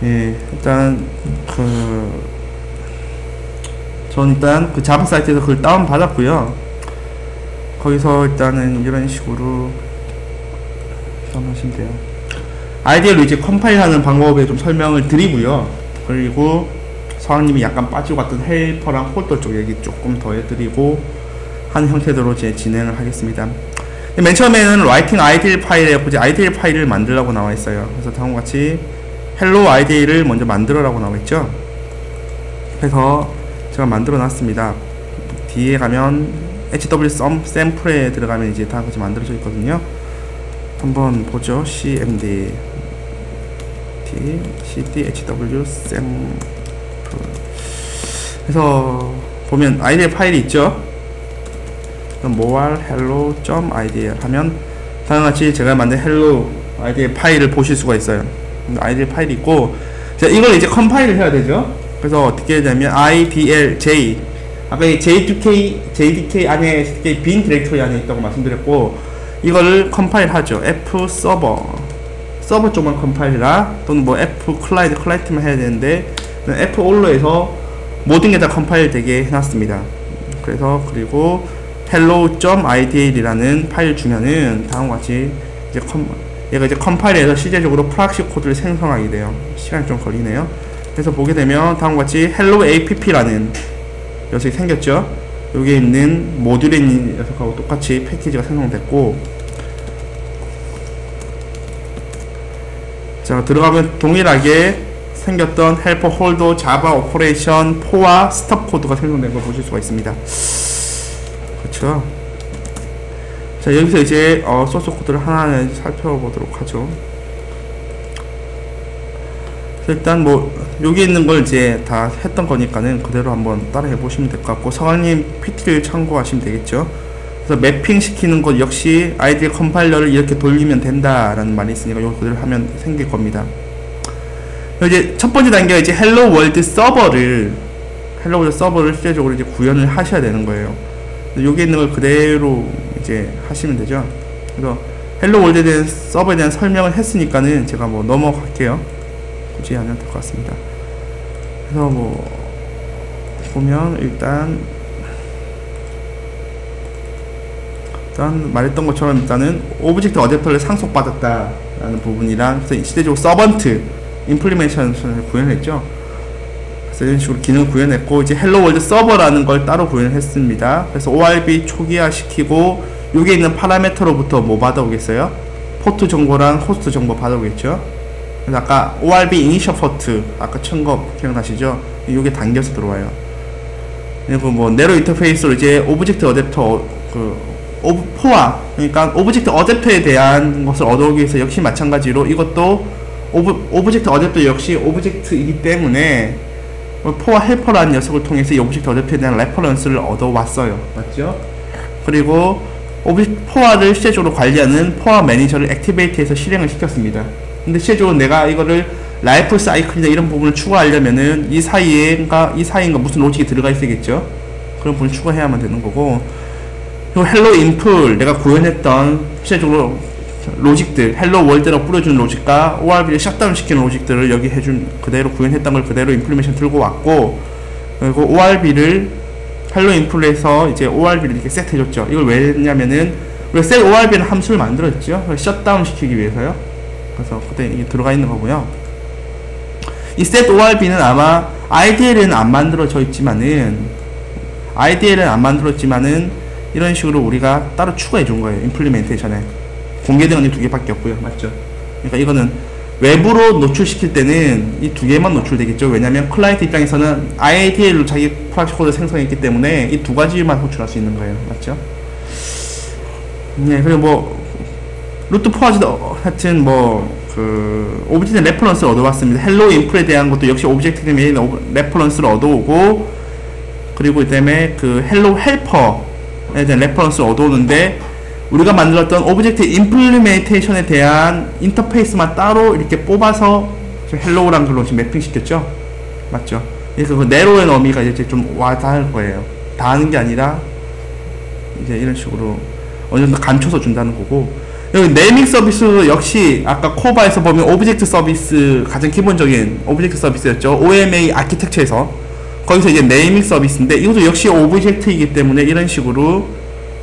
예, 일단 전 일단 그 자바 사이트에서 그걸 다운 받았고요. 거기서 일단은 이런 식으로 다운하시면 돼요. 아이디어로 이제 컴파일하는 방법에 좀 설명을 드리고요. 그리고 서학님이 약간 빠지고 갔던 헬퍼랑 홀더 쪽 얘기 조금 더 해드리고 하는 형태대로 이제 진행을 하겠습니다. 맨 처음에는 writing ideal 파일에 이제 ideal 파일을 만들라고 나와 있어요. 그래서 다음과 같이 hello ideal을 먼저 만들어라고 나와 있죠. 그래서 제가 만들어 놨습니다. 뒤에 가면 hw sample에 들어가면 이제 다 같이 만들어져 있거든요. 한번 보죠. cmd cd hw sample. 그래서 보면 ideal 파일이 있죠. more hello ideal 하면 다음같이 제가 만든 hello ideal 파일을 보실 수가 있어요. ideal 파일이 있고, 자, 이걸 이제 컴파일을 해야 되죠. 그래서 어떻게 되냐면 idlj, 아까 jdk 안에 빈 디렉토리 안에 있다고 말씀드렸고, 이거를 컴파일 하죠. f 서버 쪽만 컴파일이라, 또는 뭐 f 클라이언트만 해야 되는데 f all로 해서 모든 게 다 컴파일 되게 해놨습니다. 그래서 그리고 hello.idl이라는 파일 주면은 다음과 같이 이제 얘가 이제 컴파일해서 실제적으로 프락시 코드를 생성하게 돼요. 시간이 좀 걸리네요. 그래서 보게 되면 다음과 같이 hello app라는 녀석이 생겼죠. 여기에 있는 모듈에 있는 녀석하고 똑같이 패키지가 생성됐고, 자, 들어가면 동일하게 생겼던 helper, 홀더, 자바 오퍼레이션, 포와 스톱 코드가 생성된 걸 보실 수가 있습니다. 그렇죠. 자, 여기서 이제 소스 코드를 하나하나 살펴보도록 하죠. 일단 뭐 여기 있는 걸 이제 다 했던 거니까는 그대로 한번 따라해 보시면 될 것 같고, 서강님 PT를 참고하시면 되겠죠. 그래서 매핑 시키는 것 역시 아이디어 컴파일러를 이렇게 돌리면 된다라는 말이 있으니까 이거 그대로 하면 생길 겁니다. 이제 첫 번째 단계가 이제 헬로 월드 서버를 실제적으로 이제 구현을 하셔야 되는 거예요. 여기 있는 걸 그대로 이제 하시면 되죠. 그래서 헬로 월드에 대한 서버에 대한 설명을 했으니까는 제가 뭐 넘어갈게요. 굳이 안 해도 될 것 같습니다. 그래서 뭐 보면 일단 말했던 것처럼 일단은 오브젝트 어댑터를 상속받았다라는 부분이랑, 그래서 실제적으로 서번트 임플리메이션을 구현했죠. 그래서 이런 식으로 기능을 구현했고, 이제 헬로 월드 서버라는 걸 따로 구현했습니다. 그래서 orb 초기화 시키고, 여기에 있는 파라미터로부터 뭐 받아오겠어요? 포트 정보랑 호스트 정보 받아오겠죠. 그래서 아까 orb initial port 아까 친 거 기억나시죠? 이게 당겨서 들어와요. 그리고 뭐 네로 인터페이스로 이제 오브젝트 어댑터 포화, 그러니까 오브젝트 어댑터에 대한 것을 얻어오기 위해서 역시 마찬가지로 이것도 오브젝트 어댑터 역시 오브젝트이기 때문에 포화 헬퍼라는 녀석을 통해서 이 오브젝트 어댑터에 대한 레퍼런스를 얻어왔어요. 맞죠? 그리고 포화를 실제적으로 관리하는 포화 매니저를 액티베이트해서 실행을 시켰습니다. 근데 실제적으로 내가 이거를 라이프 사이클이나 이런 부분을 추가하려면은 이 사이인가 무슨 로직이 들어가 있어야겠죠? 그런 부분을 추가해야만 되는 거고, 그리고 헬로 인풀 내가 구현했던 실제적으로 로직들, 헬로 월드라고 뿌려준 로직과 ORB를 셧다운 시키는 로직들을 여기 해준 그대로 구현했던 걸 그대로 인플리메이션 들고 왔고, 그리고 ORB를 헬로 인풀에서 이제 ORB를 이렇게 세트해줬죠. 이걸 왜 했냐면은 우리가 set ORB는 함수를 만들었죠. 셧다운 시키기 위해서요. 그래서 그때 이게 들어가 있는 거고요. 이 set ORB는 아마 IDL은 안 만들어져 있지만은 이런 식으로 우리가 따로 추가해 준 거예요. 임플리멘테이션에 공개된 건 이 두 개밖에 없고요. 맞죠? 그러니까 이거는 외부로 노출시킬 때는 이 두 개만 노출되겠죠. 왜냐면 클라이언트 입장에서는 IDL로 자기 프락시 코드를 생성했기 때문에 이 두 가지만 호출할 수 있는 거예요. 맞죠? 네, 그리고 뭐 루트 포화지도 하여튼 뭐 오브젝트 레퍼런스를 얻어왔습니다. 헬로 인풀에 대한 것도 역시 오브젝트 메인 레퍼런스를 얻어오고, 그리고 그다음에 헬로 헬퍼에 대한 레퍼런스를 얻어오는데, 우리가 만들었던 오브젝트 임플리멘테이션에 대한 인터페이스만 따로 이렇게 뽑아서 헬로우란 걸로 지금 매핑 시켰죠. 맞죠? 그래서 그 네로의 의미가 이제 좀 와닿을 거예요. 다 하는 게 아니라 이제 이런 식으로 어느 정도 감춰서 준다는 거고, 여기 네이밍 서비스 역시 아까 코바에서 보면 오브젝트 서비스 가장 기본적인 오브젝트 서비스였죠. OMA 아키텍처에서 거기서 이제 네이밍 서비스인데 이것도 역시 오브젝트이기 때문에 이런 식으로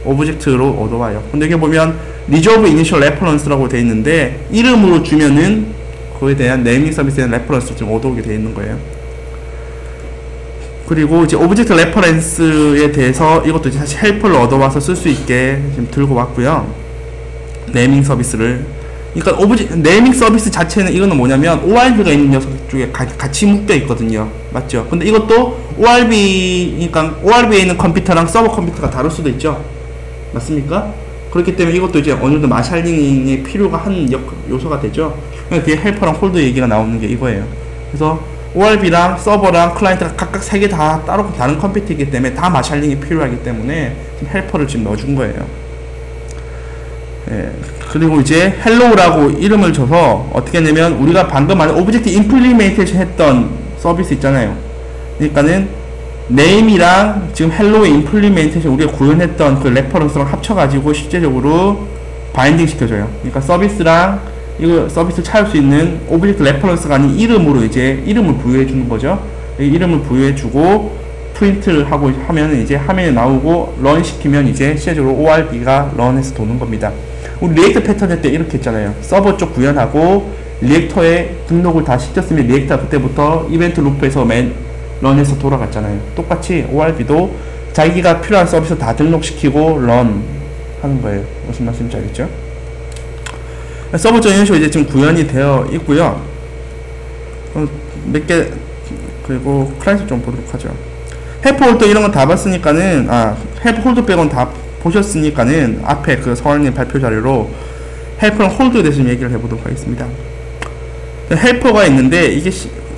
오브젝트로 얻어와요. 근데 여기 보면 Resolve Initial Reference라고 되어 있는데 이름으로 주면은 그거에 대한 네이밍 서비스에 대한 레퍼런스를 좀 얻어오게 되어 있는 거예요. 그리고 이제 오브젝트 레퍼런스에 대해서 이것도 이제 사실 헬퍼를 얻어와서 쓸 수 있게 지금 들고 왔고요. 네이밍 서비스를. 그러니까 네이밍 서비스 자체는 이거는 뭐냐면 ORB가 있는 녀석 쪽에 같이 묶여 있거든요. 맞죠? 근데 이것도 그러니까 ORB에 있는 컴퓨터랑 서버 컴퓨터가 다를 수도 있죠. 맞습니까? 그렇기 때문에 이것도 이제 어느 정도 마샬링이 필요가 한 요소가 되죠. 그러니까 뒤에 헬퍼랑 홀더 얘기가 나오는 게 이거예요. 그래서 ORB랑 서버랑 클라이언트가 각각 3개 다 따로 다른 컴퓨터이기 때문에 다 마샬링이 필요하기 때문에 지금 헬퍼를 지금 넣어준 거예요. 예. 그리고 이제 헬로우라고 이름을 줘서 어떻게 했냐면 우리가 방금 말한 오브젝트 임플리멘테이션 했던 서비스 있잖아요. 그러니까는 네임이랑 지금 헬로우 임플리멘테이션 우리가 구현했던 그 레퍼런스랑 합쳐가지고 실제적으로 바인딩 시켜줘요. 그러니까 서비스랑 이거 서비스 찾을 수 있는 오브젝트 레퍼런스가 아닌 이름으로 이제 이름을 부여해 주는 거죠. 이름을 부여해 주고 프린트를 하고 하면 이제 화면에 나오고 런 시키면 이제 실제적으로 ORB가 런해서 도는 겁니다. 우리 리액터 패턴 할 때 이렇게 했잖아요. 서버 쪽 구현하고 리액터에 등록을 다 시켰으면 리액터가 그때부터 이벤트 루프에서 런해서 돌아갔잖아요. 똑같이 ORB도 자기가 필요한 서비스 다 등록시키고 런 하는 거예요. 무슨 말씀인지 알겠죠? 서버적 이런 식으로 이제 지금 구현이 되어 있고요. 몇 개, 그리고 클라이언트 좀 보도록 하죠. 헬프 홀더 이런 거 다 봤으니까는, 헬프 홀더 빼고는 다 보셨으니까는, 앞에 그 서울님 발표 자료로 헬퍼랑 홀더에 대해서 좀 얘기를 해보도록 하겠습니다. 헬퍼가 있는데,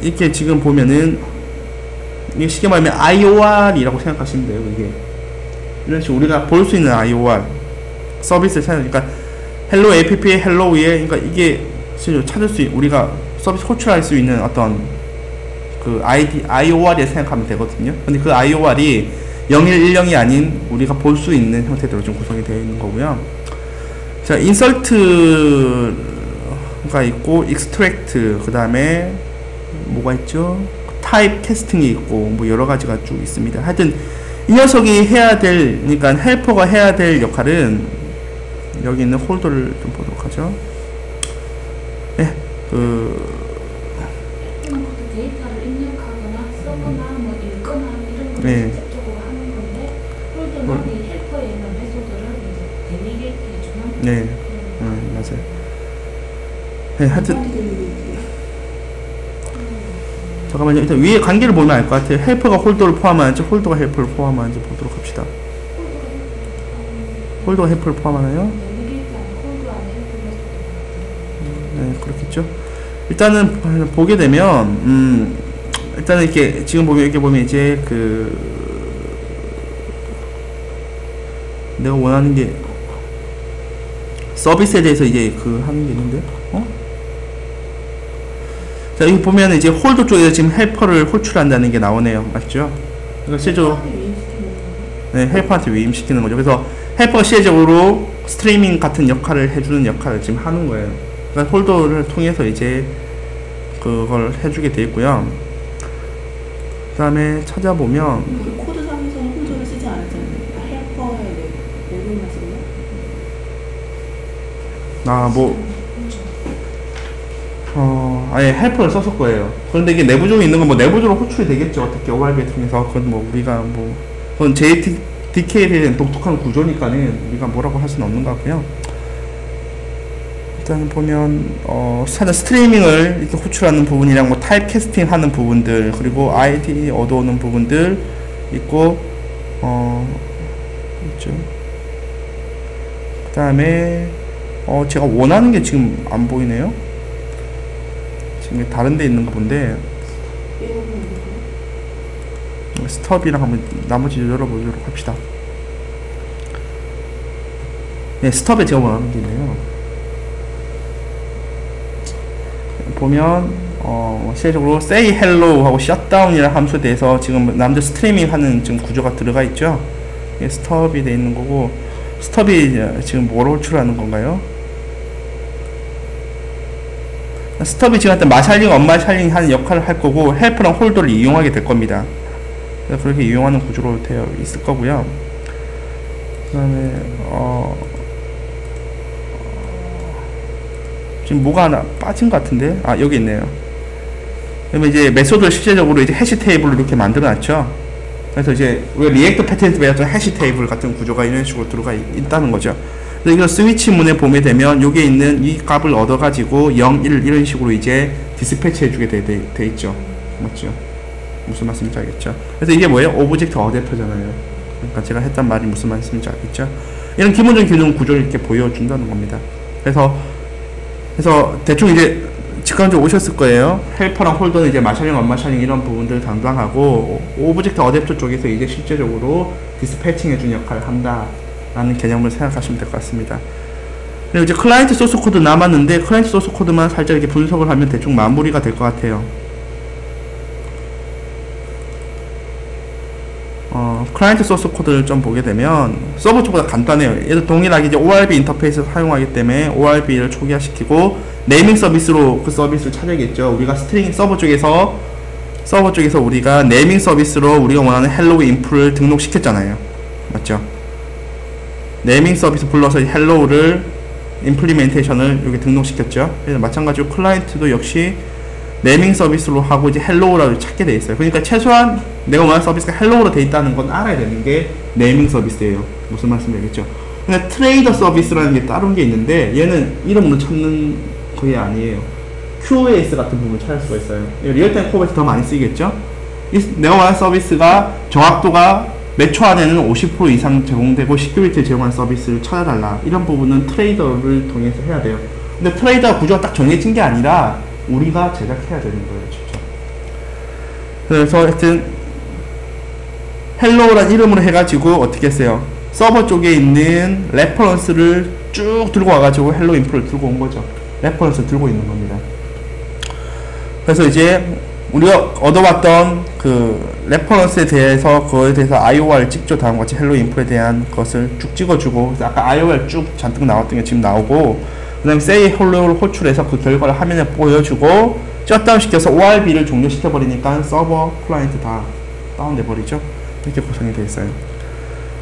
이게 지금 보면은, 이게 쉽게 말하면 IOR이라고 생각하시면 돼요, 이게. 이런 식으로 우리가 볼 수 있는 IOR. 서비스를 찾으니까, 헬로 APP의 헬로우에, 그러니까 이게 찾을 수, 우리가 서비스 호출할 수 있는 어떤 그 IOR에 생각하면 되거든요. 근데 그 IOR이 0110이 아닌 우리가 볼 수 있는 형태대로 좀 구성이 되어 있는 거고요. 자, 인설트가 있고, 익스트랙트, 그 다음에 뭐가 있죠? 타입 캐스팅이 있고, 뭐 여러 가지가 쭉 있습니다. 하여튼 이 녀석이 해야 될, 그러니까 헬퍼가 해야 될 역할은 여기 있는 홀더를 좀 보도록 하죠. 네, 데이터를 입력하거나 쓰거나 뭐 읽거나 이런 걸 네. 직접적으로 하는 건데 홀더는 이 헬퍼에 있는 메소드를 이제 데리게이트 해주는 네, 맞아요. 네, 하여튼 잠깐만요. 일단 위에 관계를 보면 알 것 같아요. 헬퍼가 홀더를 포함하는지 홀더가 헬퍼를 포함하는지 보도록 합시다. 홀더가 헬퍼를 포함하나요? 네, 그렇겠죠. 일단은 보게 되면 일단은 이렇게 지금 보면 이렇게 보면 이제 내가 원하는 게 서비스에 대해서 이제 하는 게 있는데, 자, 여기 보면 이제 홀더 쪽에서 지금 헬퍼를 호출한다는 게 나오네요. 맞죠? 그러니까 실제로 네, 헬퍼한테 위임시키는 거죠. 그래서 헬퍼가 실제적으로 스트리밍 같은 역할을 해주는 역할을 지금 하는 거예요. 그러니까 홀더를 통해서 이제 그걸 해주게 돼 있고요. 그 다음에 찾아보면 코드상에서는 홀더를 쓰지 않았잖아요. 헬퍼의 내용만 쓰나요? 아예 헬퍼를 썼을 거예요. 그런데 이게 내부적으로 있는 건 뭐 내부적으로 호출이 되겠죠. 어떻게 ORB에 통해서. 그건 뭐 우리가 그건 JDK에 대한 독특한 구조니까는 우리가 뭐라고 할 수는 없는 것 같고요. 일단 보면 스트리밍을 이렇게 호출하는 부분이랑 뭐 타입 캐스팅 하는 부분들, 그리고 ID 얻어오는 부분들 있고 있죠. 그 다음에 제가 원하는 게 지금 안 보이네요. 지금 다른 데 있는 거 본데 스톱이랑 한번 나머지 열어보도록 합시다. 네, 스톱에 제가 원하는 게 있네요. 보면 실제적으로 say hello 하고 shutdown이라는 함수에 대해서 지금 남들 스트리밍 하는 지금 구조가 들어가 있죠. 이게 스톱이 돼 있는 거고, 스톱이 지금 뭐로 호출하는 건가요? 스톱이 지금 일단 마샬링, 언마샬링 하는 역할을 할 거고, 헬프랑 홀더를 이용하게 될 겁니다. 그래서 그렇게 이용하는 구조로 되어 있을 거고요. 그 다음에, 지금 뭐가 하나 빠진 것 같은데? 아, 여기 있네요. 그러면 이제 메소드를 실제적으로 이제 해시 테이블로 이렇게 만들어 놨죠. 그래서 이제 우리가 리액트 패턴에서 배웠던 해시 테이블 같은 구조가 이런 식으로 들어가 있다는 거죠. 그래서 이걸 스위치 문에 보게 되면 여기에 있는 이 값을 얻어가지고 0, 1 이런 식으로 이제 디스패치 해주게 돼 있죠. 맞죠? 무슨 말씀인지 알겠죠? 그래서 이게 뭐예요? 오브젝트 어댑터잖아요. 그러니까 제가 했던 말이 무슨 말씀인지 알겠죠? 이런 기본적인 기능 구조를 이렇게 보여준다는 겁니다. 그래서 대충 이제 직관적으로 오셨을 거예요. 헬퍼랑 홀더는 이제 마샬링, 언마샬링 이런 부분들을 담당하고, 오브젝트 어댑터 쪽에서 이제 실제적으로 디스패칭 해주는 역할을 한다라는 개념을 생각하시면 될 것 같습니다. 그리고 이제 클라이언트 소스 코드 남았는데, 클라이언트 소스 코드만 살짝 이렇게 분석을 하면 대충 마무리가 될 것 같아요. 클라이언트 소스 코드를 좀 보게 되면 서버 쪽보다 간단해요. 얘도 동일하게 이제 ORB 인터페이스를 사용하기 때문에 ORB를 초기화시키고 네이밍 서비스로 그 서비스를 찾아야겠죠. 우리가 스트링 서버 쪽에서 우리가 네이밍 서비스로 우리가 원하는 헬로우 인프를 등록시켰잖아요. 맞죠? 네이밍 서비스 불러서 헬로우를 임플리멘테이션을 여기 등록시켰죠. 그래서 마찬가지로 클라이언트도 역시 네이밍 서비스로 하고 이제 헬로우라고 찾게 돼 있어요. 그러니까 최소한 내가 원하는 서비스가 헬로우로 돼 있다는 건 알아야 되는 게 네이밍 서비스예요. 무슨 말씀인지 알겠죠? 근데 트레이더 서비스라는 게 다른 게 있는데 얘는 이름으로 찾는 그게 아니에요. QoS 같은 부분을 찾을 수가 있어요. 리얼타임 코어에서 더 많이 쓰이겠죠? 내가 원하는 서비스가 정확도가 몇 초 안에는 50% 이상 제공되고 시큐리티 제공하는 서비스를 찾아달라. 이런 부분은 트레이더를 통해서 해야 돼요. 근데 트레이더 구조가 딱 정해진 게 아니라 우리가 제작해야 되는 거예요, 직접. 그래서 하여튼 헬로우란 이름으로 해가지고 어떻게 했어요? 서버 쪽에 있는 레퍼런스를 쭉 들고 와가지고 헬로 인프를 들고 온 거죠. 레퍼런스를 들고 있는 겁니다. 그래서 이제 우리가 얻어왔던 그 레퍼런스에 대해서 그거에 대해서 IOR을 찍죠. 다음과 같이 헬로 인프에 대한 것을 쭉 찍어주고, 그래서 아까 IOR 쭉 잔뜩 나왔던 게 지금 나오고, 그 다음에 say hello를 호출해서 그 결과를 화면에 보여주고 셧다운 시켜서 ORB를 종료시켜 버리니까 서버, 클라이언트 다 다운돼 버리죠. 이렇게 구성이 되어 있어요.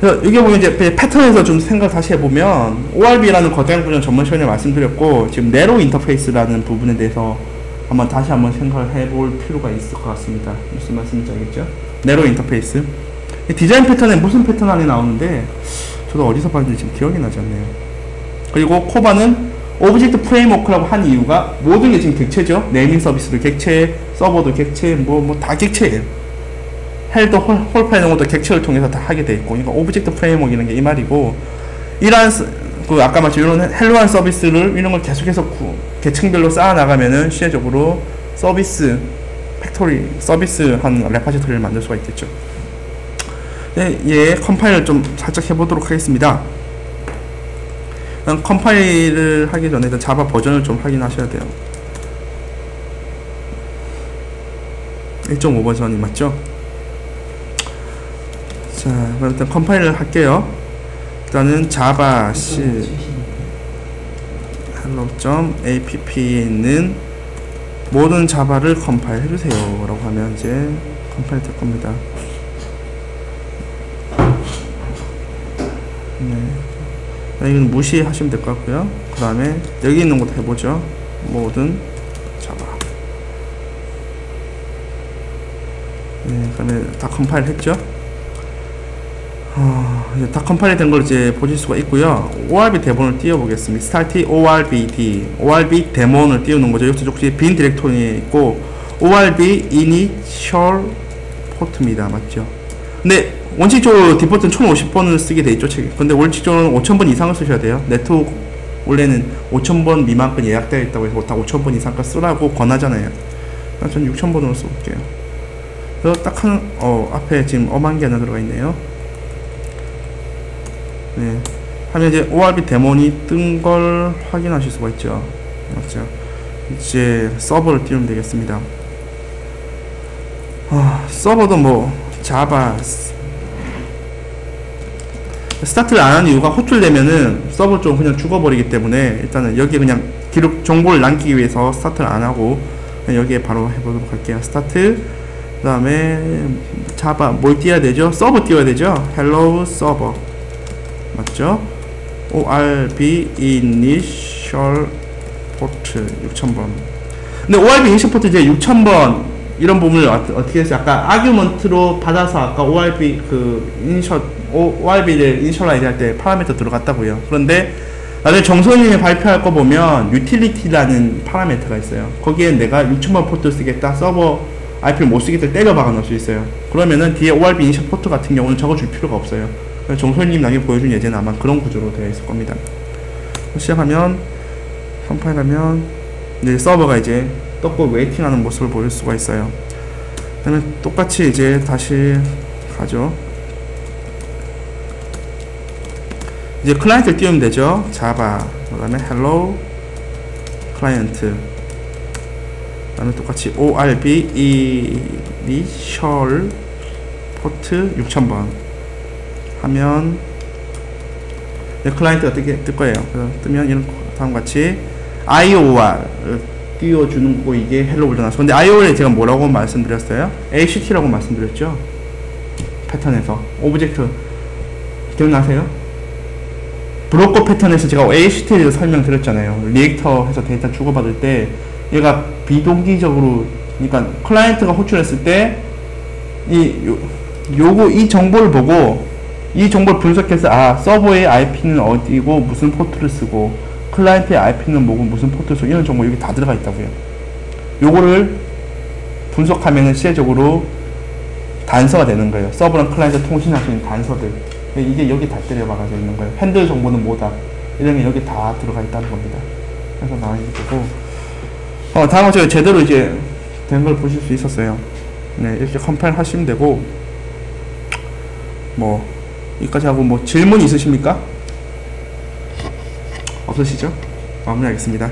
그래서 여기 보면 이제 패턴에서 좀 생각 다시 해보면 ORB라는 거대한 구조는 전번 시간에 말씀드렸고, 지금 네로 인터페이스라는 부분에 대해서 다시 한번 생각을 해볼 필요가 있을 것 같습니다. 무슨 말씀인지 알겠죠? 네로 인터페이스. 디자인 패턴에 무슨 패턴 안에 나오는데 저도 어디서 봤는지 지금 기억이 나지 않네요. 그리고 코바는 오브젝트 프레임워크라고 한 이유가 모든 게 지금 객체죠. 네이밍 서비스도 객체, 서버도 객체, 뭐 다 객체예요. 헬도 홀파이 이런 것도 객체를 통해서 다 하게 돼 있고, 그러니까 오브젝트 프레임워크라는 게 이 말이고, 이러한 그 아까 말씀 이런 헬로한 서비스를 이런 걸 계속해서 계층별로 쌓아 나가면은 실제적으로 서비스 팩토리 서비스 한 레파지토리를 만들 수가 있겠죠. 네, 예, 컴파일을 좀 살짝 해보도록 하겠습니다. 컴파일을 하기 전에 일단 자바 버전을 좀 확인하셔야 돼요. 1.5 버전이 맞죠? 자, 그럼 일단 컴파일을 할게요. 일단은 자바 c hello.app에 있는 모든 자바를 컴파일 해주세요 라고 하면 이제 컴파일 될 겁니다. 네. 이건 무시하시면 될 것 같고요. 그 다음에 여기 있는 것도 해보죠. 모든 자바. 네, 그다음에 다 컴파일 했죠. 이제 다 컴파일 된 걸 이제 보실 수가 있고요. ORB 대본을 띄워보겠습니다. start ORBD, ORB 대본을 띄우는 거죠. 여기서 혹시 빈 디렉토리에 있고 ORB initial port입니다. 맞죠? 근데 원칙적으로 디폴트는 1050번을 쓰게 돼 있죠. 근데 원칙적으로는 5000번 이상을 쓰셔야 돼요. 네트워크 원래는 5000번 미만권 예약되어 있다고 해서 다 5000번 이상까지 쓰라고 권하잖아요. 저는 6000번으로 써볼게요. 그래서 딱 앞에 지금 엄한 게 하나 들어가 있네요. 네. 하면 이제 ORB 데몬이 뜬 걸 확인하실 수가 있죠. 맞죠? 이제 서버를 띄우면 되겠습니다. 서버도 뭐 자바 스타트를 안 하는 이유가 호출되면은 서버 쪽 그냥 죽어버리기 때문에 일단은 여기 그냥 기록 정보를 남기기 위해서 스타트를 안 하고 여기에 바로 해보도록 할게요. 스타트. 그 다음에 자바 뭘 띄워야 되죠? 서버 띄워야 되죠? hello 서버 맞죠? orb initial port 6000번. 근데 orb initial port 이제 6000번 이런 부분을 어떻게 해서 아까 아규먼트로 받아서 아까 orb 그 initial orb를 initialize 할 때 파라미터 들어갔다고요. 그런데 나중에 정선님이 발표할 거 보면 utility라는 파라미터가 있어요. 거기에 내가 6000번 포트 쓰겠다, 서버 IP를 못 쓰겠다 때려 박아 넣을 수 있어요. 그러면은 뒤에 orb initial port 같은 경우는 적어줄 필요가 없어요. 정선님 나중에 보여준 예제는 아마 그런 구조로 되어 있을 겁니다. 시작하면 컴파일 하면 이제 서버가 이제 떴고 웨이팅하는 모습을 보일 수가 있어요. 그다음에 똑같이 이제 다시 가죠. 이제 클라이언트를 띄우면 되죠. 자바 그다음에 hello 클라이언트 그다음에 똑같이 orb initial 포트 6000번 하면 클라이언트가 뜰 거예요. 그래서 뜨면 이런 다음과 같이 IOR 띄워주는 거 이게 헬로 월드 나왔어. 근데 IOR에 제가 뭐라고 말씀드렸어요? ACT라고 말씀드렸죠. 패턴에서 오브젝트 기억나세요? 브로커 패턴에서 제가 ACT를 설명드렸잖아요. 리액터 해서 데이터 주고받을 때 얘가 비동기적으로, 그러니까 클라이언트가 호출했을 때 이 정보를 보고 이 정보를 분석해서 서버의 IP는 어디고 무슨 포트를 쓰고 클라이언트의 IP는 뭐고 무슨 포트를 쓰고 이런 정보 여기 다 들어가 있다고요. 요거를 분석하면은 실제적으로 단서가 되는 거예요. 서버랑 클라이언트 통신할 수 있는 단서들. 이게 여기 다 때려박아져 있는 거예요. 핸들 정보는 뭐다. 이런 게 여기 다 들어가 있다는 겁니다. 그래서 나와 있는 거고. 다음은 제가 제대로 이제 된 걸 보실 수 있었어요. 네, 이렇게 컴파일 하시면 되고, 여기까지 하고 질문 있으십니까? 없으시죠? 마무리하겠습니다.